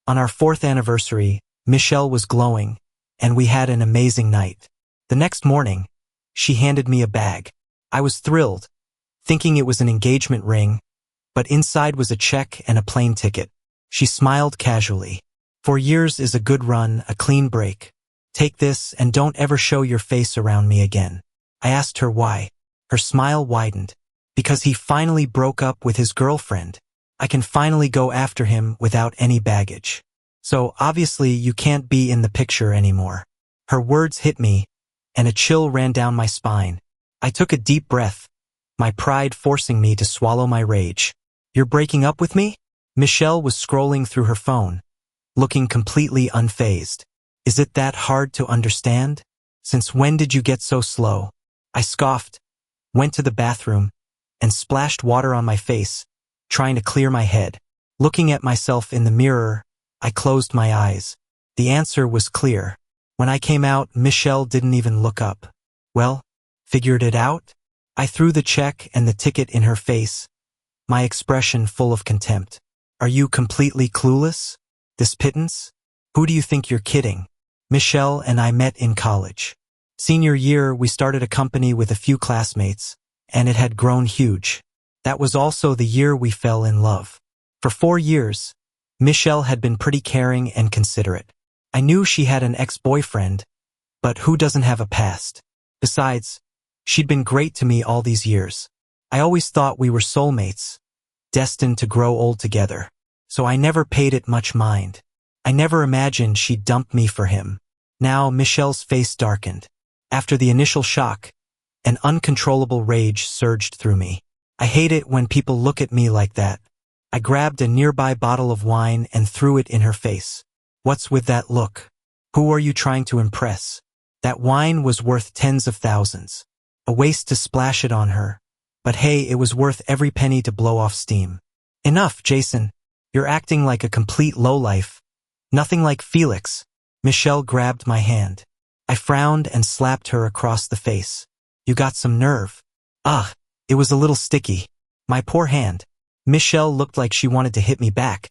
On our 4th anniversary, Michelle was glowing, and we had an amazing night. The next morning, she handed me a bag. I was thrilled, thinking it was an engagement ring, but inside was a check and a plane ticket. She smiled casually. 4 years is a good run, a clean break. Take this and don't ever show your face around me again. I asked her why. Her smile widened. Because he finally broke up with his girlfriend. I can finally go after him without any baggage. So obviously you can't be in the picture anymore. Her words hit me, and a chill ran down my spine. I took a deep breath, my pride forcing me to swallow my rage. You're breaking up with me? Michelle was scrolling through her phone, looking completely unfazed. Is it that hard to understand? Since when did you get so slow? I scoffed, went to the bathroom, and splashed water on my face, trying to clear my head. Looking at myself in the mirror, I closed my eyes. The answer was clear. When I came out, Michelle didn't even look up. Well, figured it out? I threw the check and the ticket in her face, my expression full of contempt. Are you completely clueless? This pittance? Who do you think you're kidding? Michelle and I met in college. Senior year, we started a company with a few classmates, and it had grown huge. That was also the year we fell in love. For 4 years, Michelle had been pretty caring and considerate. I knew she had an ex-boyfriend, but who doesn't have a past? Besides, she'd been great to me all these years. I always thought we were soulmates, destined to grow old together. So I never paid it much mind. I never imagined she'd dump me for him. Now Michelle's face darkened. After the initial shock, an uncontrollable rage surged through me. I hate it when people look at me like that. I grabbed a nearby bottle of wine and threw it in her face. What's with that look? Who are you trying to impress? That wine was worth tens of thousands. A waste to splash it on her. But hey, it was worth every penny to blow off steam. Enough, Jason. You're acting like a complete lowlife. Nothing like Felix. Michelle grabbed my hand. I frowned and slapped her across the face. You got some nerve. Ugh, it was a little sticky. My poor hand. Michelle looked like she wanted to hit me back.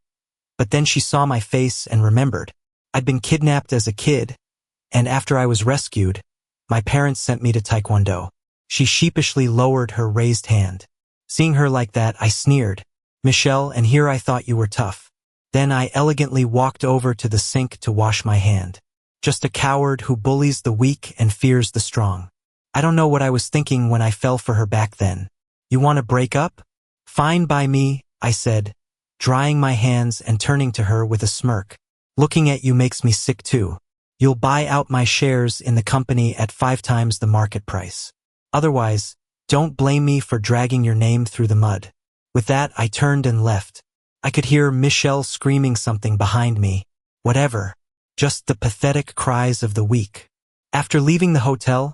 But then she saw my face and remembered. I'd been kidnapped as a kid, and after I was rescued, my parents sent me to Taekwondo. She sheepishly lowered her raised hand. Seeing her like that, I sneered. Michelle, and here I thought you were tough. Then I elegantly walked over to the sink to wash my hand. Just a coward who bullies the weak and fears the strong. I don't know what I was thinking when I fell for her back then. You want to break up? Fine by me, I said, drying my hands and turning to her with a smirk. Looking at you makes me sick too. You'll buy out my shares in the company at 5 times the market price. Otherwise, don't blame me for dragging your name through the mud. With that, I turned and left. I could hear Michelle screaming something behind me. Whatever. Just the pathetic cries of the weak. After leaving the hotel,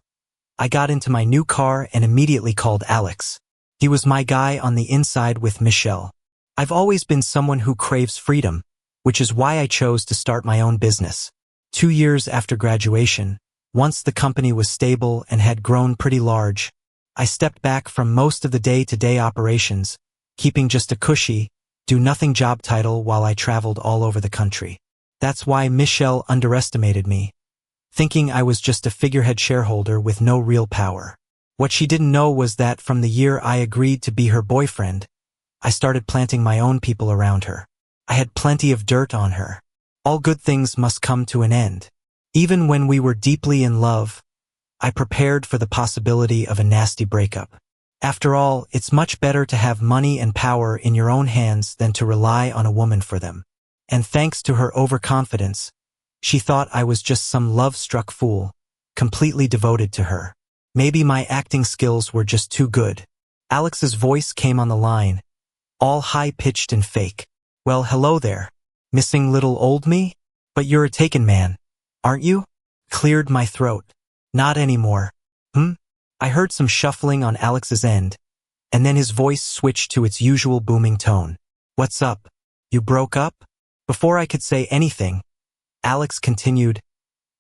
I got into my new car and immediately called Alex. He was my guy on the inside with Michelle. I've always been someone who craves freedom, which is why I chose to start my own business. 2 years after graduation, once the company was stable and had grown pretty large, I stepped back from most of the day-to-day operations, keeping just a cushy, do-nothing job title while I traveled all over the country. That's why Michelle underestimated me, thinking I was just a figurehead shareholder with no real power. What she didn't know was that from the year I agreed to be her boyfriend, I started planting my own people around her. I had plenty of dirt on her. All good things must come to an end. Even when we were deeply in love, I prepared for the possibility of a nasty breakup. After all, it's much better to have money and power in your own hands than to rely on a woman for them. And thanks to her overconfidence, she thought I was just some love-struck fool, completely devoted to her. Maybe my acting skills were just too good. Alex's voice came on the line, all high-pitched and fake. Well, hello there. Missing little old me? But you're a taken man, aren't you? Cleared my throat. Not anymore. I heard some shuffling on Alex's end, and then his voice switched to its usual booming tone. What's up? You broke up? Before I could say anything, Alex continued,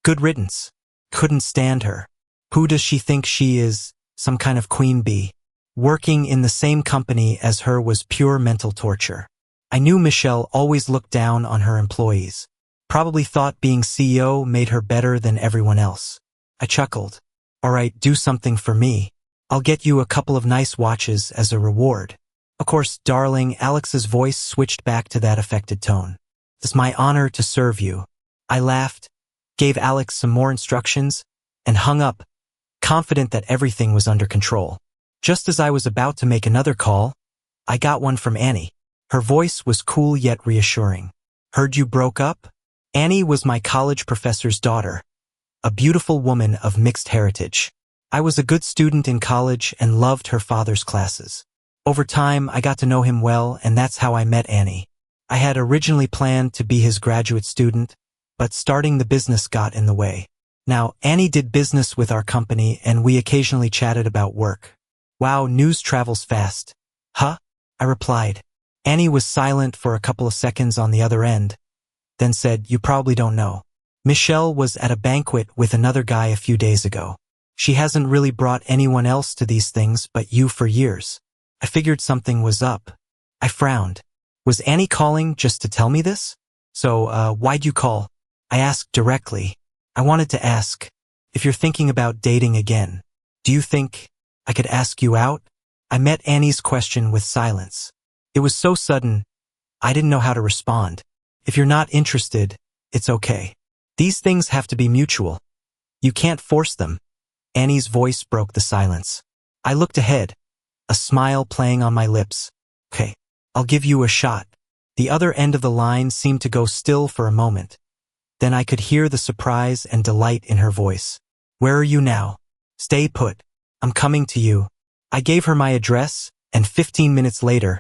good riddance. Couldn't stand her. Who does she think she is? Some kind of queen bee? Working in the same company as her was pure mental torture. I knew Michelle always looked down on her employees. Probably thought being CEO made her better than everyone else. I chuckled. All right, do something for me. I'll get you a couple of nice watches as a reward. Of course, darling, Alex's voice switched back to that affected tone. It's my honor to serve you. I laughed, gave Alex some more instructions, and hung up, confident that everything was under control. Just as I was about to make another call, I got one from Annie. Her voice was cool yet reassuring. Heard you broke up? Annie was my college professor's daughter, a beautiful woman of mixed heritage. I was a good student in college and loved her father's classes. Over time, I got to know him well, and that's how I met Annie. I had originally planned to be his graduate student, but starting the business got in the way. Now, Annie did business with our company, and we occasionally chatted about work. Wow, news travels fast. Huh? I replied. Annie was silent for a couple of seconds on the other end, then said, you probably don't know. Michelle was at a banquet with another guy a few days ago. She hasn't really brought anyone else to these things but you for years. I figured something was up. I frowned. Was Annie calling just to tell me this? So, why'd you call? I asked directly. I wanted to ask, if you're thinking about dating again, do you think I could ask you out? I met Annie's question with silence. It was so sudden, I didn't know how to respond. If you're not interested, it's okay. These things have to be mutual. You can't force them. Annie's voice broke the silence. I looked ahead, a smile playing on my lips. Okay, I'll give you a shot. The other end of the line seemed to go still for a moment. Then I could hear the surprise and delight in her voice. Where are you now? Stay put. I'm coming to you. I gave her my address, and 15 minutes later,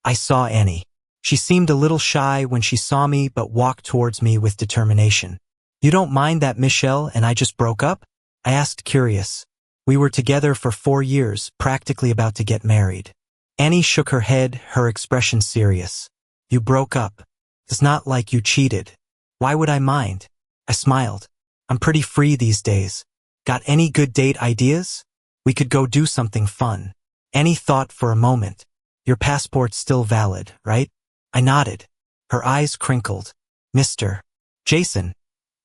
I saw Annie. She seemed a little shy when she saw me but walked towards me with determination. You don't mind that Michelle and I just broke up? I asked, curious. We were together for 4 years, practically about to get married. Annie shook her head, her expression serious. You broke up. It's not like you cheated. Why would I mind? I smiled. I'm pretty free these days. Got any good date ideas? We could go do something fun. Annie thought for a moment. Your passport's still valid, right? I nodded. Her eyes crinkled. Mr. Jason,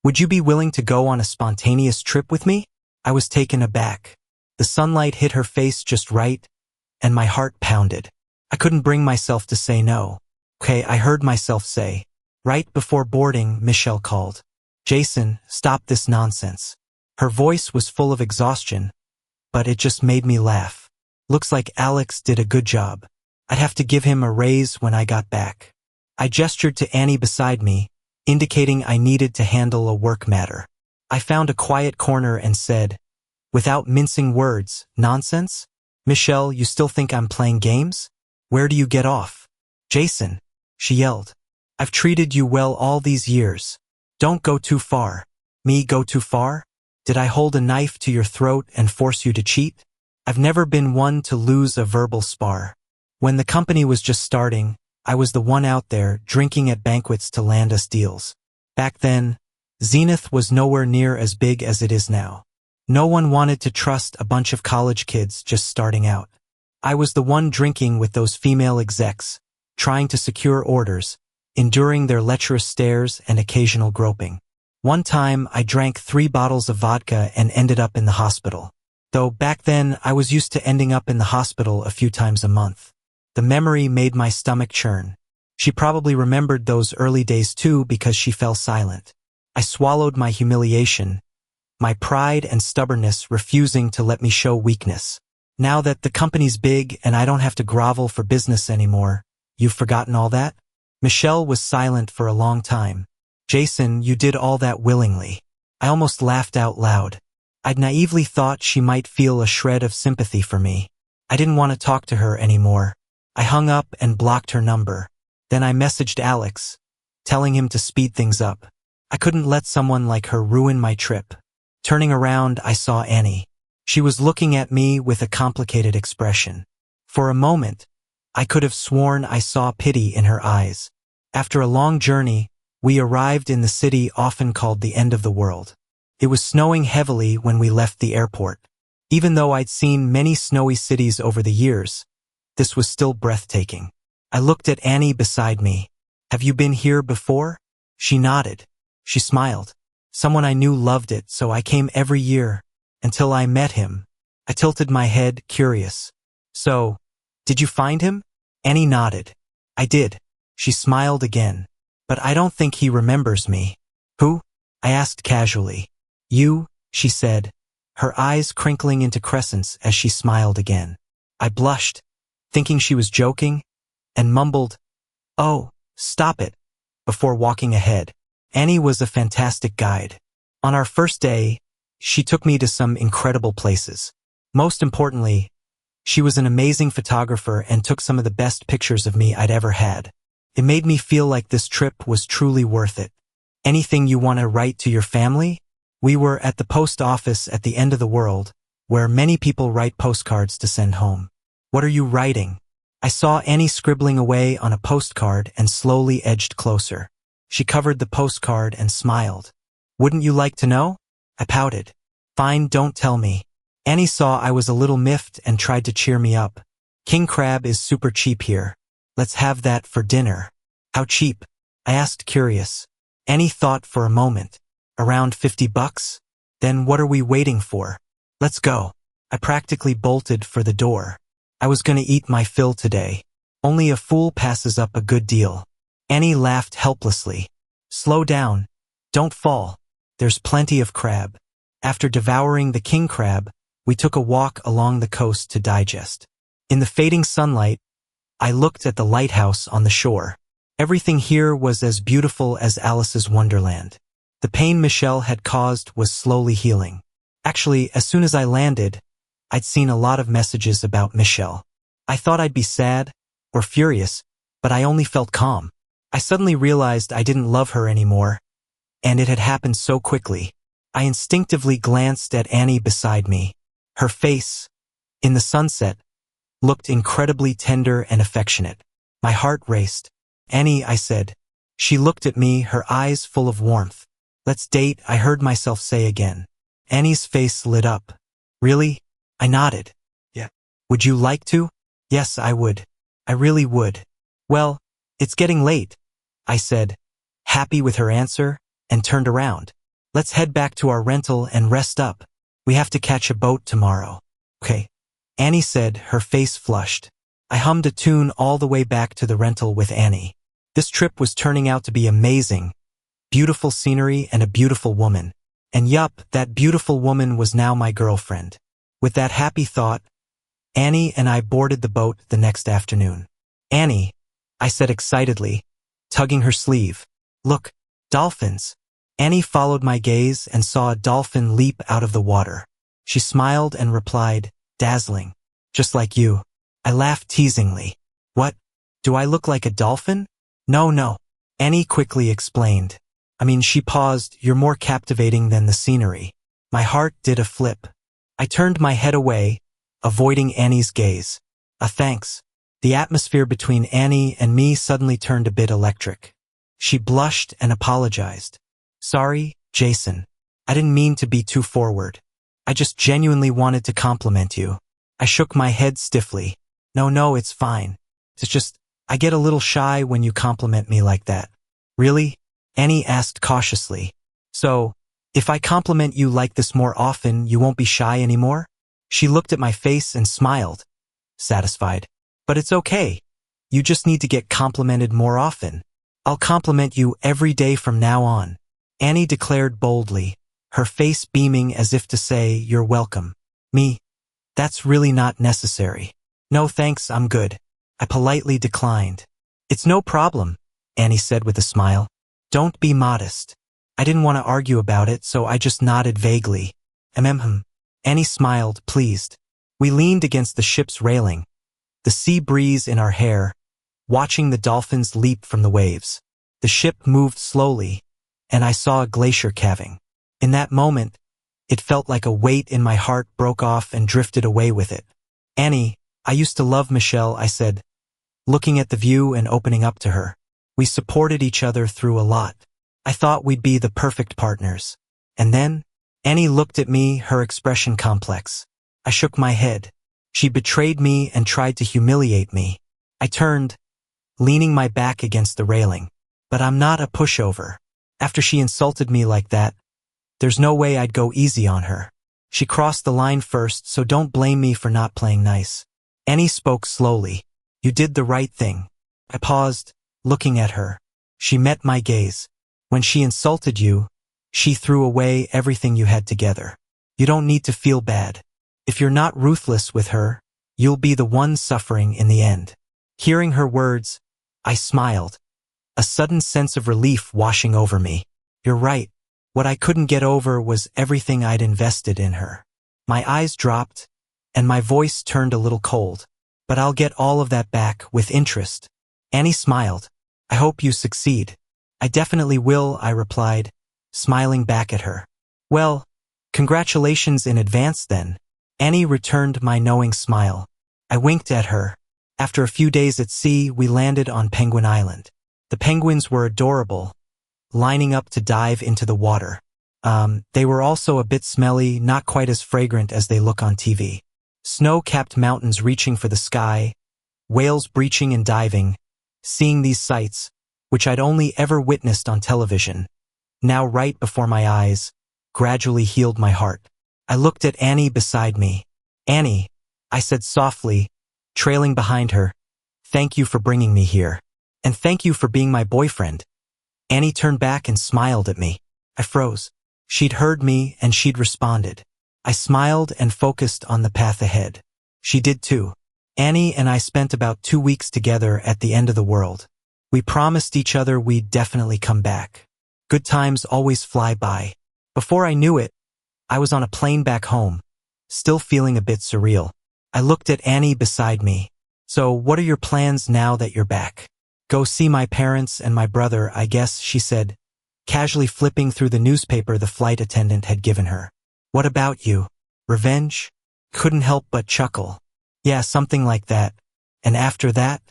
would you be willing to go on a spontaneous trip with me? I was taken aback. The sunlight hit her face just right, and my heart pounded. I couldn't bring myself to say no. Okay, I heard myself say. Right before boarding, Michelle called. Jason, stop this nonsense. Her voice was full of exhaustion, but it just made me laugh. Looks like Alex did a good job. I'd have to give him a raise when I got back. I gestured to Annie beside me, indicating I needed to handle a work matter. I found a quiet corner and said, without mincing words, nonsense? Michelle, you still think I'm playing games? Where do you get off? Jason, she yelled. I've treated you well all these years. Don't go too far. Me go too far? Did I hold a knife to your throat and force you to cheat? I've never been one to lose a verbal spar. When the company was just starting, I was the one out there drinking at banquets to land us deals. Back then, Zenith was nowhere near as big as it is now. No one wanted to trust a bunch of college kids just starting out. I was the one drinking with those female execs, trying to secure orders, enduring their lecherous stares and occasional groping. One time, I drank 3 bottles of vodka and ended up in the hospital. Though back then, I was used to ending up in the hospital a few times a month. The memory made my stomach churn. She probably remembered those early days too because she fell silent. I swallowed my humiliation, my pride and stubbornness refusing to let me show weakness. Now that the company's big and I don't have to grovel for business anymore, you've forgotten all that? Michelle was silent for a long time. Jason, you did all that willingly. I almost laughed out loud. I'd naively thought she might feel a shred of sympathy for me. I didn't want to talk to her anymore. I hung up and blocked her number. Then I messaged Alex, telling him to speed things up. I couldn't let someone like her ruin my trip. Turning around, I saw Annie. She was looking at me with a complicated expression. For a moment, I could have sworn I saw pity in her eyes. After a long journey, we arrived in the city often called the end of the world. It was snowing heavily when we left the airport. Even though I'd seen many snowy cities over the years, this was still breathtaking. I looked at Annie beside me. Have you been here before? She nodded. She smiled. Someone I knew loved it, so I came every year. Until I met him. I tilted my head, curious. So, did you find him? Annie nodded. I did. She smiled again. But I don't think he remembers me. Who? I asked casually. You, she said, her eyes crinkling into crescents as she smiled again. I blushed, thinking she was joking, and mumbled, "Oh, stop it," before walking ahead. Annie was a fantastic guide. On our first day, she took me to some incredible places. Most importantly, she was an amazing photographer and took some of the best pictures of me I'd ever had. It made me feel like this trip was truly worth it. Anything you want to write to your family? We were at the post office at the end of the world, where many people write postcards to send home. What are you writing? I saw Annie scribbling away on a postcard and slowly edged closer. She covered the postcard and smiled. Wouldn't you like to know? I pouted. Fine, don't tell me. Annie saw I was a little miffed and tried to cheer me up. King crab is super cheap here. Let's have that for dinner. How cheap? I asked, curious. Annie thought for a moment. Around $50? Then what are we waiting for? Let's go. I practically bolted for the door. I was gonna eat my fill today. Only a fool passes up a good deal. Annie laughed helplessly. Slow down. Don't fall. There's plenty of crab. After devouring the king crab, we took a walk along the coast to digest. In the fading sunlight, I looked at the lighthouse on the shore. Everything here was as beautiful as Alice's Wonderland. The pain Michelle had caused was slowly healing. Actually, as soon as I landed, I'd seen a lot of messages about Michelle. I thought I'd be sad or furious, but I only felt calm. I suddenly realized I didn't love her anymore, and it had happened so quickly. I instinctively glanced at Annie beside me. Her face, in the sunset, looked incredibly tender and affectionate. My heart raced. Annie, I said. She looked at me, her eyes full of warmth. Let's date, I heard myself say again. Annie's face lit up. Really? I nodded. Yeah. Would you like to? Yes, I would. I really would. Well, it's getting late, I said, happy with her answer, and turned around. Let's head back to our rental and rest up. We have to catch a boat tomorrow. Okay, Annie said, her face flushed. I hummed a tune all the way back to the rental with Annie. This trip was turning out to be amazing. Beautiful scenery and a beautiful woman. And yup, that beautiful woman was now my girlfriend. With that happy thought, Annie and I boarded the boat the next afternoon. Annie, I said excitedly, tugging her sleeve. Look, dolphins. Annie followed my gaze and saw a dolphin leap out of the water. She smiled and replied, dazzling. Just like you. I laughed teasingly. What? Do I look like a dolphin? No. Annie quickly explained. I mean, she paused, you're more captivating than the scenery. My heart did a flip. I turned my head away, avoiding Annie's gaze. Thanks. The atmosphere between Annie and me suddenly turned a bit electric. She blushed and apologized. Sorry, Jason. I didn't mean to be too forward. I just genuinely wanted to compliment you. I shook my head stiffly. No, it's fine. It's just, I get a little shy when you compliment me like that. Really? Annie asked cautiously. So, if I compliment you like this more often, you won't be shy anymore? She looked at my face and smiled, satisfied. But it's okay. You just need to get complimented more often. I'll compliment you every day from now on. Annie declared boldly, her face beaming as if to say, you're welcome. Me? That's really not necessary. No thanks, I'm good. I politely declined. It's no problem, Annie said with a smile. Don't be modest. I didn't want to argue about it, so I just nodded vaguely. Annie smiled, pleased. We leaned against the ship's railing, the sea breeze in our hair, watching the dolphins leap from the waves. The ship moved slowly, and I saw a glacier calving. In that moment, it felt like a weight in my heart broke off and drifted away with it. Annie, I used to love Michelle, I said, looking at the view and opening up to her. We supported each other through a lot. I thought we'd be the perfect partners. And then, Annie looked at me, her expression complex. I shook my head. She betrayed me and tried to humiliate me. I turned, leaning my back against the railing. But I'm not a pushover. After she insulted me like that, there's no way I'd go easy on her. She crossed the line first, so don't blame me for not playing nice. Annie spoke slowly. You did the right thing. I paused, looking at her. She met my gaze. When she insulted you, she threw away everything you had together. You don't need to feel bad. If you're not ruthless with her, you'll be the one suffering in the end. Hearing her words, I smiled, a sudden sense of relief washing over me. You're right. What I couldn't get over was everything I'd invested in her. My eyes dropped, and my voice turned a little cold. But I'll get all of that back with interest. Annie smiled. I hope you succeed. I definitely will, I replied, smiling back at her. Well, congratulations in advance then. Annie returned my knowing smile. I winked at her. After a few days at sea, we landed on Penguin Island. The penguins were adorable, lining up to dive into the water. They were also a bit smelly, not quite as fragrant as they look on TV. Snow-capped mountains reaching for the sky, whales breaching and diving. Seeing these sights, which I'd only ever witnessed on television, now right before my eyes, gradually healed my heart. I looked at Annie beside me. Annie, I said softly, trailing behind her, thank you for bringing me here. And thank you for being my boyfriend. Annie turned back and smiled at me. I froze. She'd heard me and she'd responded. I smiled and focused on the path ahead. She did too. Annie and I spent about 2 weeks together at the end of the world. We promised each other we'd definitely come back. Good times always fly by. Before I knew it, I was on a plane back home, still feeling a bit surreal. I looked at Annie beside me. So what are your plans now that you're back? Go see my parents and my brother, I guess, she said, casually flipping through the newspaper the flight attendant had given her. What about you? Revenge? Couldn't help but chuckle. Yeah, something like that. And after that?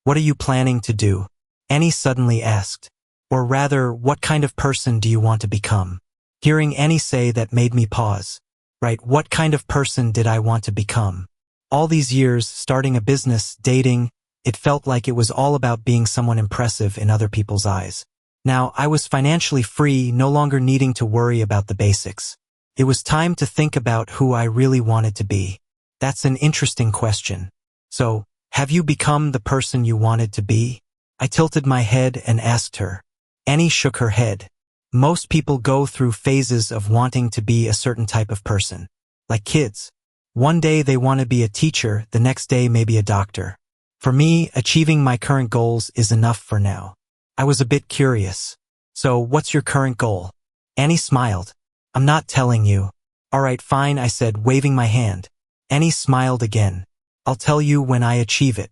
What are you planning to do? Annie suddenly asked. Or rather, what kind of person do you want to become? Hearing Annie say that made me pause. Right, what kind of person did I want to become? All these years, starting a business, dating, it felt like it was all about being someone impressive in other people's eyes. Now, I was financially free, no longer needing to worry about the basics. It was time to think about who I really wanted to be. That's an interesting question. So, have you become the person you wanted to be? I tilted my head and asked her. Annie shook her head. Most people go through phases of wanting to be a certain type of person. Like kids. One day they want to be a teacher, the next day maybe a doctor. For me, achieving my current goals is enough for now. I was a bit curious. So, what's your current goal? Annie smiled. I'm not telling you. All right, fine, I said, waving my hand. Annie smiled again. I'll tell you when I achieve it.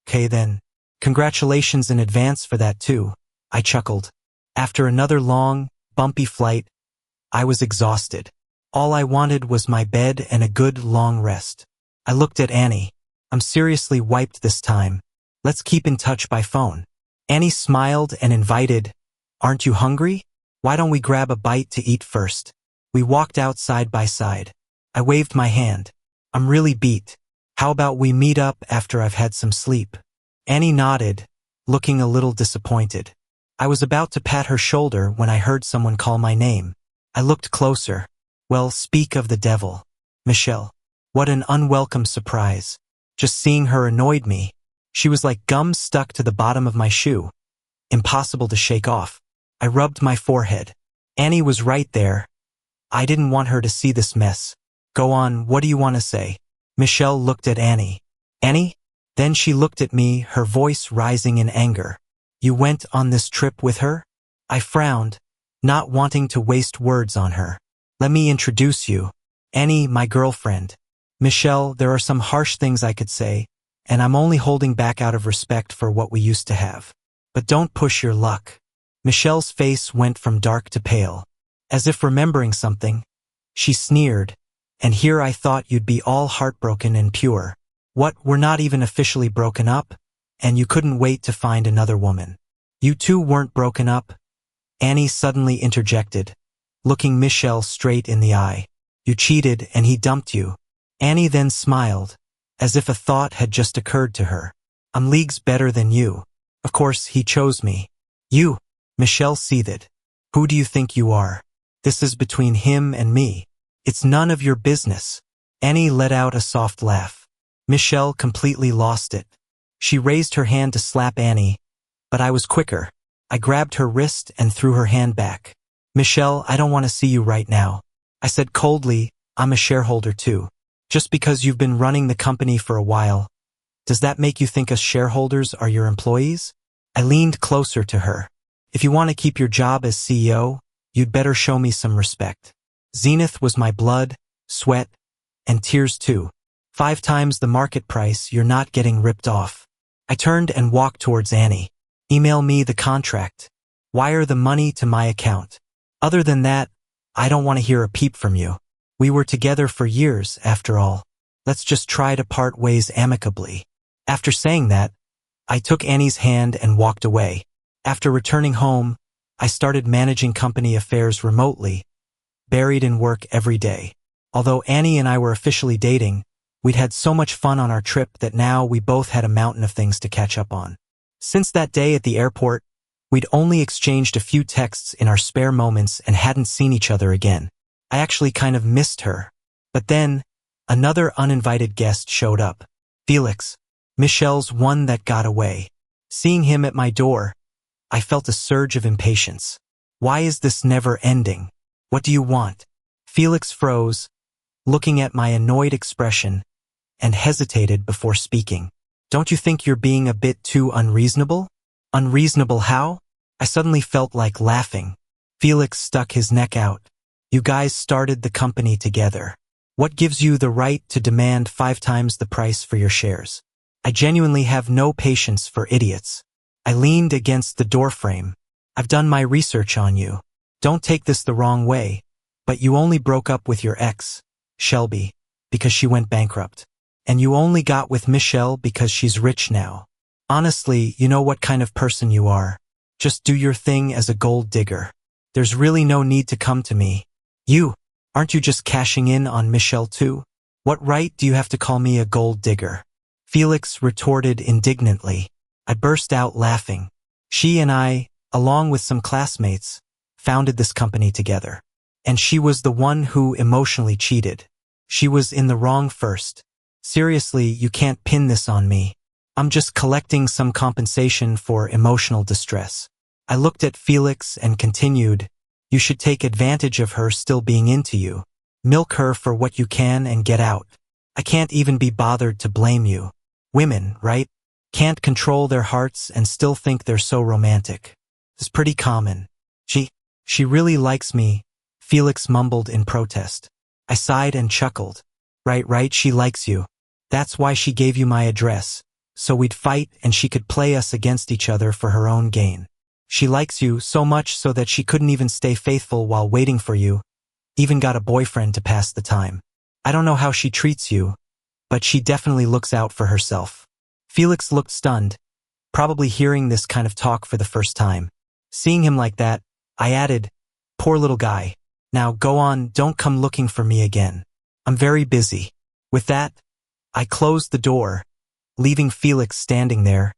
Okay then. Congratulations in advance for that too. I chuckled. After another long, bumpy flight, I was exhausted. All I wanted was my bed and a good long rest. I looked at Annie. I'm seriously wiped this time. Let's keep in touch by phone. Annie smiled and invited, aren't you hungry? Why don't we grab a bite to eat first? We walked out side by side. I waved my hand. I'm really beat. How about we meet up after I've had some sleep? Annie nodded, looking a little disappointed. I was about to pat her shoulder when I heard someone call my name. I looked closer. Well, speak of the devil. Michelle. What an unwelcome surprise. Just seeing her annoyed me. She was like gum stuck to the bottom of my shoe. Impossible to shake off. I rubbed my forehead. Annie was right there. I didn't want her to see this mess. Go on, what do you want to say? Michelle looked at Annie. Annie? Then she looked at me, her voice rising in anger. You went on this trip with her? I frowned, not wanting to waste words on her. Let me introduce you. Annie, my girlfriend. Michelle, there are some harsh things I could say, and I'm only holding back out of respect for what we used to have. But don't push your luck. Michelle's face went from dark to pale. As if remembering something, she sneered, and here I thought you'd be all heartbroken and pure. What, we're not even officially broken up? And you couldn't wait to find another woman. You two weren't broken up? Annie suddenly interjected, looking Michelle straight in the eye. You cheated and he dumped you. Annie then smiled, as if a thought had just occurred to her. I'm leagues better than you. Of course, he chose me. You, Michelle seethed. Who do you think you are? This is between him and me. It's none of your business. Annie let out a soft laugh. Michelle completely lost it. She raised her hand to slap Annie, but I was quicker. I grabbed her wrist and threw her hand back. Michelle, I don't want to see you right now. I said coldly, I'm a shareholder too. Just because you've been running the company for a while, does that make you think us shareholders are your employees? I leaned closer to her. If you want to keep your job as CEO, you'd better show me some respect. Zenith was my blood, sweat, and tears too. 5 times the market price, you're not getting ripped off. I turned and walked towards Annie. Email me the contract. Wire the money to my account. Other than that, I don't want to hear a peep from you. We were together for years, after all. Let's just try to part ways amicably. After saying that, I took Annie's hand and walked away. After returning home, I started managing company affairs remotely, buried in work every day. Although Annie and I were officially dating, we'd had so much fun on our trip that now we both had a mountain of things to catch up on. Since that day at the airport, we'd only exchanged a few texts in our spare moments and hadn't seen each other again. I actually kind of missed her. But then, another uninvited guest showed up. Felix, Michelle's one that got away. Seeing him at my door, I felt a surge of impatience. Why is this never ending? What do you want? Felix froze, looking at my annoyed expression, and hesitated before speaking. Don't you think you're being a bit too unreasonable? Unreasonable how? I suddenly felt like laughing. Felix stuck his neck out. You guys started the company together. What gives you the right to demand 5 times the price for your shares? I genuinely have no patience for idiots. I leaned against the doorframe. I've done my research on you. Don't take this the wrong way, but you only broke up with your ex, Shelby, because she went bankrupt. And you only got with Michelle because she's rich now. Honestly, you know what kind of person you are. Just do your thing as a gold digger. There's really no need to come to me. Aren't you just cashing in on Michelle too? What right do you have to call me a gold digger? Felix retorted indignantly. I burst out laughing. She and I, along with some classmates, founded this company together. And she was the one who emotionally cheated. She was in the wrong first. Seriously, you can't pin this on me. I'm just collecting some compensation for emotional distress. I looked at Felix and continued, you should take advantage of her still being into you. Milk her for what you can and get out. I can't even be bothered to blame you. Women, right? Can't control their hearts and still think they're so romantic. It's pretty common. She really likes me, Felix mumbled in protest. I sighed and chuckled. Right, she likes you. That's why she gave you my address, so we'd fight and she could play us against each other for her own gain. She likes you so much so that she couldn't even stay faithful while waiting for you, even got a boyfriend to pass the time. I don't know how she treats you, but she definitely looks out for herself. Felix looked stunned, probably hearing this kind of talk for the first time. Seeing him like that, I added, poor little guy. Now go on, don't come looking for me again. I'm very busy. With that, I closed the door, leaving Felix standing there,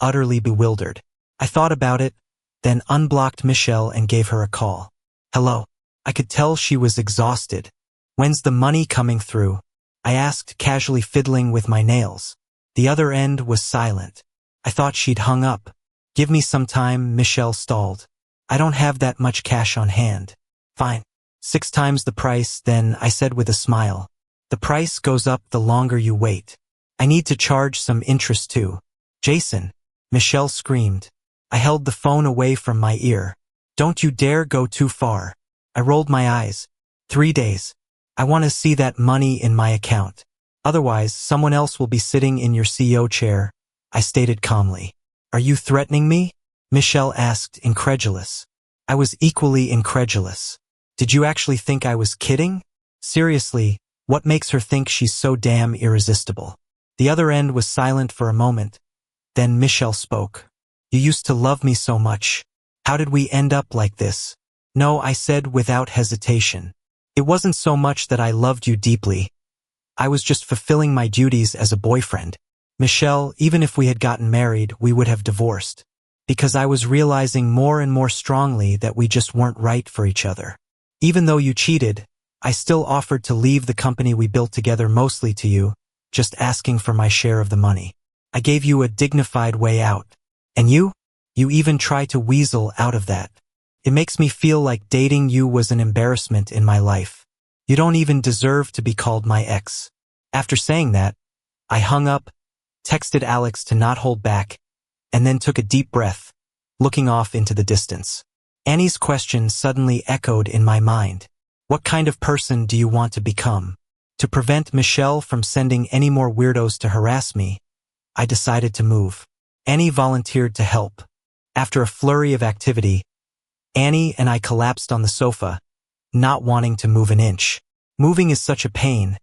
utterly bewildered. I thought about it, then unblocked Michelle and gave her a call. Hello. I could tell she was exhausted. When's the money coming through? I asked, casually fiddling with my nails. The other end was silent. I thought she'd hung up. Give me some time, Michelle stalled. I don't have that much cash on hand. Fine. 6 times the price, then, I said with a smile. The price goes up the longer you wait. I need to charge some interest too. Jason, Michelle screamed. I held the phone away from my ear. Don't you dare go too far. I rolled my eyes. 3 days. I want to see that money in my account. Otherwise, someone else will be sitting in your CEO chair, I stated calmly. Are you threatening me? Michelle asked, incredulous. I was equally incredulous. Did you actually think I was kidding? Seriously, what makes her think she's so damn irresistible? The other end was silent for a moment. Then Michelle spoke. You used to love me so much. How did we end up like this? No, I said without hesitation. It wasn't so much that I loved you deeply. I was just fulfilling my duties as a boyfriend. Michelle, even if we had gotten married, we would have divorced. Because I was realizing more and more strongly that we just weren't right for each other. Even though you cheated, I still offered to leave the company we built together mostly to you, just asking for my share of the money. I gave you a dignified way out. And you? You even try to weasel out of that. It makes me feel like dating you was an embarrassment in my life. You don't even deserve to be called my ex. After saying that, I hung up, texted Alex to not hold back, and then took a deep breath, looking off into the distance. Annie's question suddenly echoed in my mind. What kind of person do you want to become? To prevent Michelle from sending any more weirdos to harass me, I decided to move. Annie volunteered to help. After a flurry of activity, Annie and I collapsed on the sofa, not wanting to move an inch. Moving is such a pain,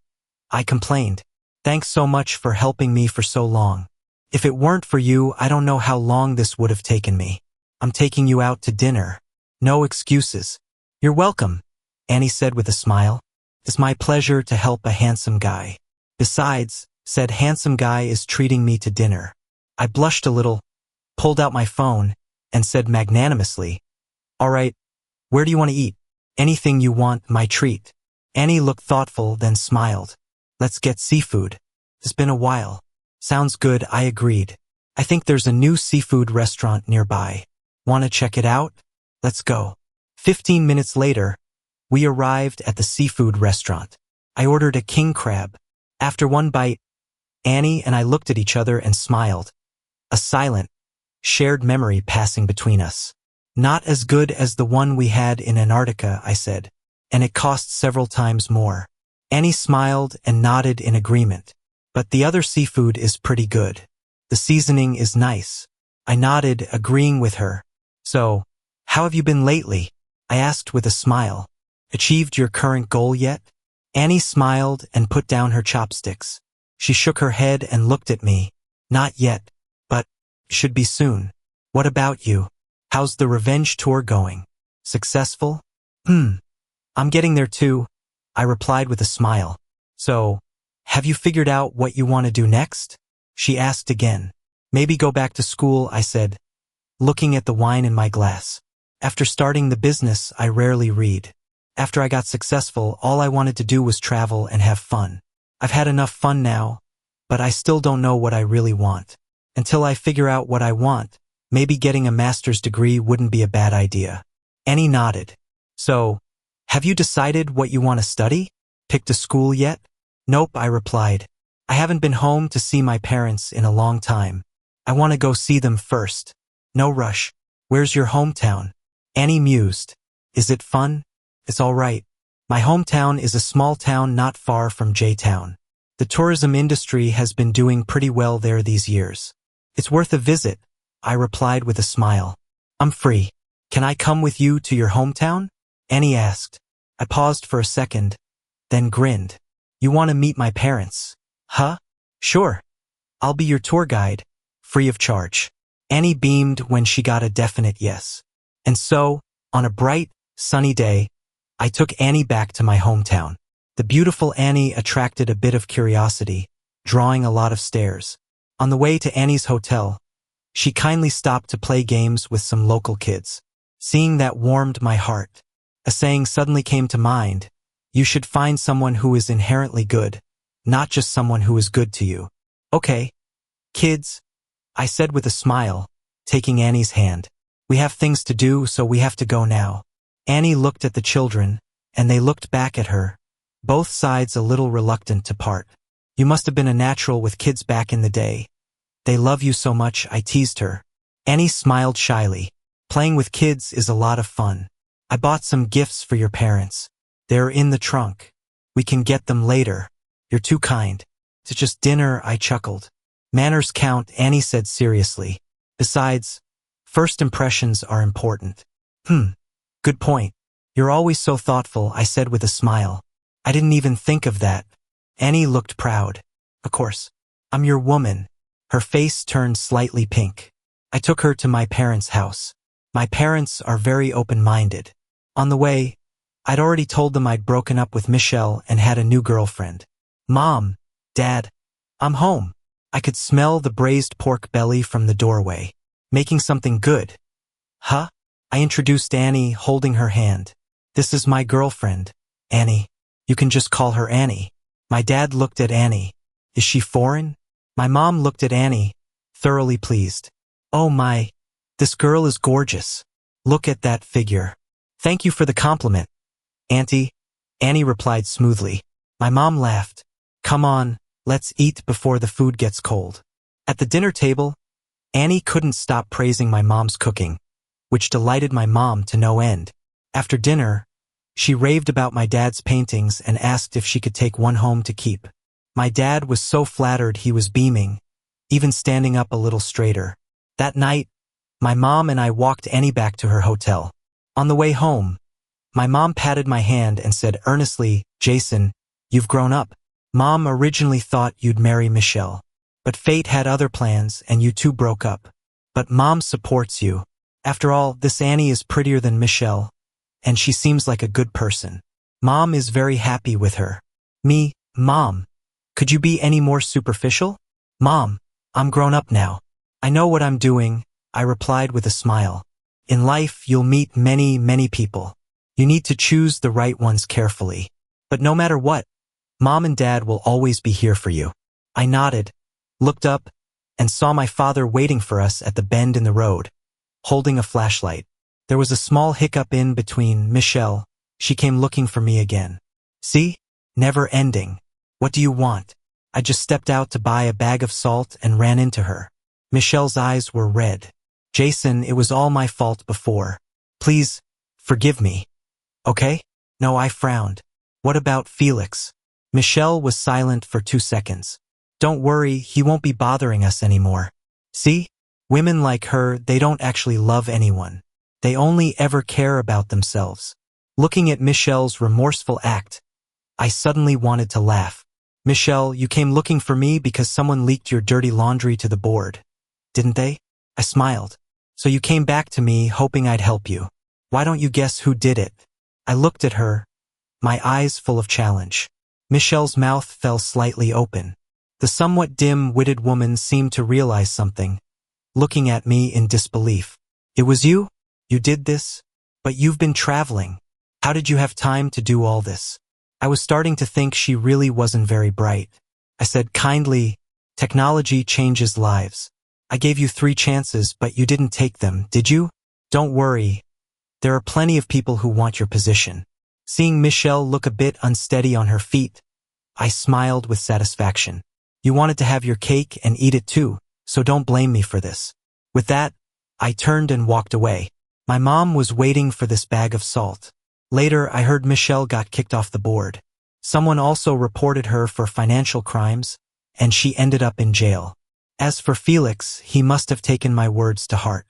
I complained. Thanks so much for helping me for so long. If it weren't for you, I don't know how long this would have taken me. I'm taking you out to dinner. No excuses. You're welcome, Annie said with a smile. It's my pleasure to help a handsome guy. Besides, said handsome guy is treating me to dinner. I blushed a little, pulled out my phone, and said magnanimously, all right, where do you want to eat? Anything you want, my treat. Annie looked thoughtful, then smiled. Let's get seafood. It's been a while. Sounds good, I agreed. I think there's a new seafood restaurant nearby. Want to check it out? Let's go. 15 minutes later, we arrived at the seafood restaurant. I ordered a king crab. After one bite, Annie and I looked at each other and smiled. A silent, shared memory passing between us. Not as good as the one we had in Antarctica, I said, and it cost several times more. Annie smiled and nodded in agreement. But the other seafood is pretty good. The seasoning is nice. I nodded, agreeing with her. So, how have you been lately? I asked with a smile. Achieved your current goal yet? Annie smiled and put down her chopsticks. She shook her head and looked at me. Not yet, but should be soon. What about you? How's the revenge tour going? Successful? I'm getting there too, I replied with a smile. So, have you figured out what you want to do next? She asked again. Maybe go back to school, I said, looking at the wine in my glass. After starting the business, I rarely read. After I got successful, all I wanted to do was travel and have fun. I've had enough fun now, but I still don't know what I really want. Until I figure out what I want, maybe getting a master's degree wouldn't be a bad idea. Annie nodded. So, have you decided what you want to study? Picked a school yet? Nope, I replied. I haven't been home to see my parents in a long time. I want to go see them first. No rush. Where's your hometown? Annie mused. Is it fun? It's all right. My hometown is a small town not far from J-Town. The tourism industry has been doing pretty well there these years. It's worth a visit, I replied with a smile. I'm free. Can I come with you to your hometown? Annie asked. I paused for a second, then grinned. You want to meet my parents? Huh? Sure. I'll be your tour guide, free of charge. Annie beamed when she got a definite yes. And so, on a bright, sunny day, I took Annie back to my hometown. The beautiful Annie attracted a bit of curiosity, drawing a lot of stares. On the way to Annie's hotel, she kindly stopped to play games with some local kids. Seeing that warmed my heart. A saying suddenly came to mind. You should find someone who is inherently good, not just someone who is good to you. Okay, kids, I said with a smile, taking Annie's hand. We have things to do, so we have to go now. Annie looked at the children, and they looked back at her, both sides a little reluctant to part. You must have been a natural with kids back in the day. They love you so much, I teased her. Annie smiled shyly. Playing with kids is a lot of fun. I bought some gifts for your parents. They're in the trunk. We can get them later. You're too kind. It's just dinner, I chuckled. Manners count, Annie said seriously. Besides, first impressions are important. Good point. You're always so thoughtful, I said with a smile. I didn't even think of that. Annie looked proud. Of course. I'm your woman. Her face turned slightly pink. I took her to my parents' house. My parents are very open-minded. On the way, I'd already told them I'd broken up with Michelle and had a new girlfriend. Mom, Dad, I'm home. I could smell the braised pork belly from the doorway. Making something good. Huh? I introduced Annie, holding her hand. This is my girlfriend, Annie. You can just call her Annie. My dad looked at Annie. Is she foreign? My mom looked at Annie, thoroughly pleased. Oh my, this girl is gorgeous. Look at that figure. Thank you for the compliment, Auntie. Annie replied smoothly. My mom laughed. Come on, let's eat before the food gets cold. At the dinner table, Annie couldn't stop praising my mom's cooking, which delighted my mom to no end. After dinner, she raved about my dad's paintings and asked if she could take one home to keep. My dad was so flattered he was beaming, even standing up a little straighter. That night, my mom and I walked Annie back to her hotel. On the way home, my mom patted my hand and said earnestly, Jason, you've grown up. Mom originally thought you'd marry Michelle, but fate had other plans and you two broke up. But Mom supports you. After all, this Annie is prettier than Michelle, and she seems like a good person. Mom is very happy with her. Me, Mom, could you be any more superficial? Mom, I'm grown up now. I know what I'm doing, I replied with a smile. In life, you'll meet many, many people. You need to choose the right ones carefully. But no matter what, Mom and Dad will always be here for you. I nodded, looked up, and saw my father waiting for us at the bend in the road, holding a flashlight. There was a small hiccup in between. Michelle, she came looking for me again. See? Never ending. What do you want? I just stepped out to buy a bag of salt and ran into her. Michelle's eyes were red. Jason, it was all my fault before. Please, forgive me. Okay? No, I frowned. What about Felix? Michelle was silent for 2 seconds. Don't worry, he won't be bothering us anymore. See? Women like her, they don't actually love anyone. They only ever care about themselves. Looking at Michelle's remorseful act, I suddenly wanted to laugh. Michelle, you came looking for me because someone leaked your dirty laundry to the board, didn't they? I smiled. So you came back to me hoping I'd help you. Why don't you guess who did it? I looked at her, my eyes full of challenge. Michelle's mouth fell slightly open. The somewhat dim-witted woman seemed to realize something, looking at me in disbelief. It was you? You did this? But you've been traveling. How did you have time to do all this? I was starting to think she really wasn't very bright. I said kindly, technology changes lives. I gave you 3 chances, but you didn't take them, did you? Don't worry. There are plenty of people who want your position. Seeing Michelle look a bit unsteady on her feet, I smiled with satisfaction. You wanted to have your cake and eat it too, so don't blame me for this. With that, I turned and walked away. My mom was waiting for this bag of salt. Later, I heard Michelle got kicked off the board. Someone also reported her for financial crimes, and she ended up in jail. As for Felix, he must have taken my words to heart.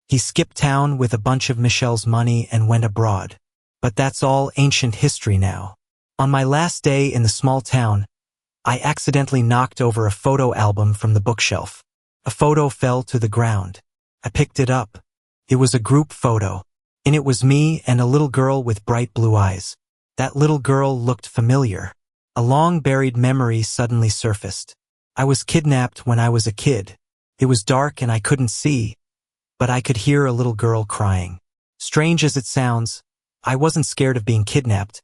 He skipped town with a bunch of Michelle's money and went abroad. But that's all ancient history now. On my last day in the small town, I accidentally knocked over a photo album from the bookshelf. A photo fell to the ground. I picked it up. It was a group photo. In it was me and a little girl with bright blue eyes. That little girl looked familiar. A long-buried memory suddenly surfaced. I was kidnapped when I was a kid. It was dark and I couldn't see, but I could hear a little girl crying. Strange as it sounds, I wasn't scared of being kidnapped,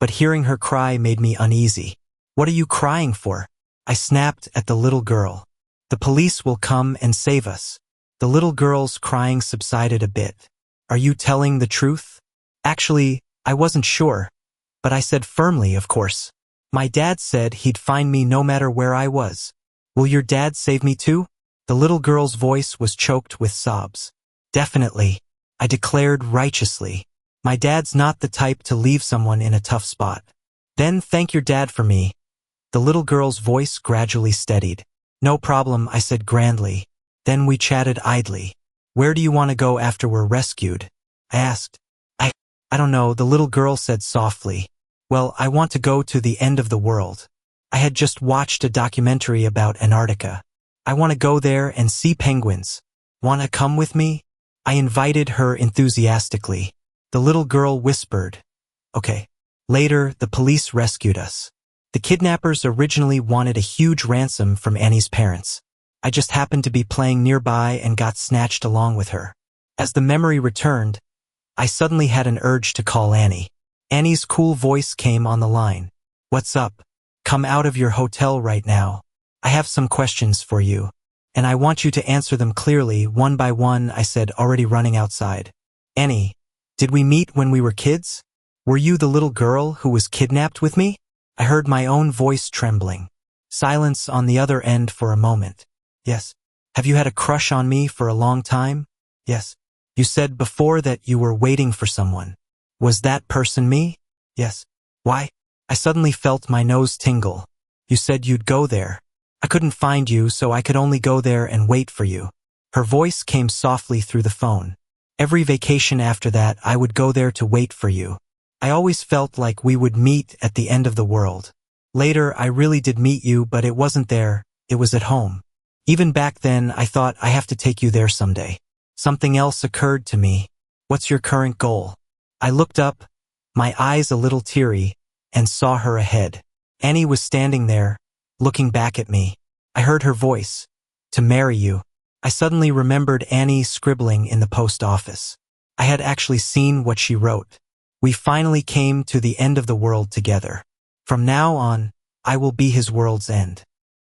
but hearing her cry made me uneasy. What are you crying for? I snapped at the little girl. The police will come and save us. The little girl's crying subsided a bit. Are you telling the truth? Actually, I wasn't sure, but I said firmly, of course. My dad said he'd find me no matter where I was. Will your dad save me too? The little girl's voice was choked with sobs. Definitely, I declared righteously. My dad's not the type to leave someone in a tough spot. Then thank your dad for me. The little girl's voice gradually steadied. No problem, I said grandly. Then we chatted idly. Where do you want to go after we're rescued? I asked. I don't know, the little girl said softly. Well, I want to go to the end of the world. I had just watched a documentary about Antarctica. I want to go there and see penguins. Want to come with me? I invited her enthusiastically. The little girl whispered, okay. Later, the police rescued us. The kidnappers originally wanted a huge ransom from Annie's parents. I just happened to be playing nearby and got snatched along with her. As the memory returned, I suddenly had an urge to call Annie. Annie's cool voice came on the line. What's up? Come out of your hotel right now. I have some questions for you, and I want you to answer them clearly, one by one, I said, already running outside. Annie, did we meet when we were kids? Were you the little girl who was kidnapped with me? I heard my own voice trembling. Silence on the other end for a moment. Yes. Have you had a crush on me for a long time? Yes. You said before that you were waiting for someone. Was that person me? Yes. Why? I suddenly felt my nose tingle. You said you'd go there. I couldn't find you, so I could only go there and wait for you. Her voice came softly through the phone. Every vacation after that, I would go there to wait for you. I always felt like we would meet at the end of the world. Later, I really did meet you, but it wasn't there, it was at home. Even back then, I thought I have to take you there someday. Something else occurred to me. What's your current goal? I looked up, my eyes a little teary, and saw her ahead. Annie was standing there, looking back at me. I heard her voice. To marry you. I suddenly remembered Annie scribbling in the post office. I had actually seen what she wrote. We finally came to the end of the world together. From now on, I will be his world's end.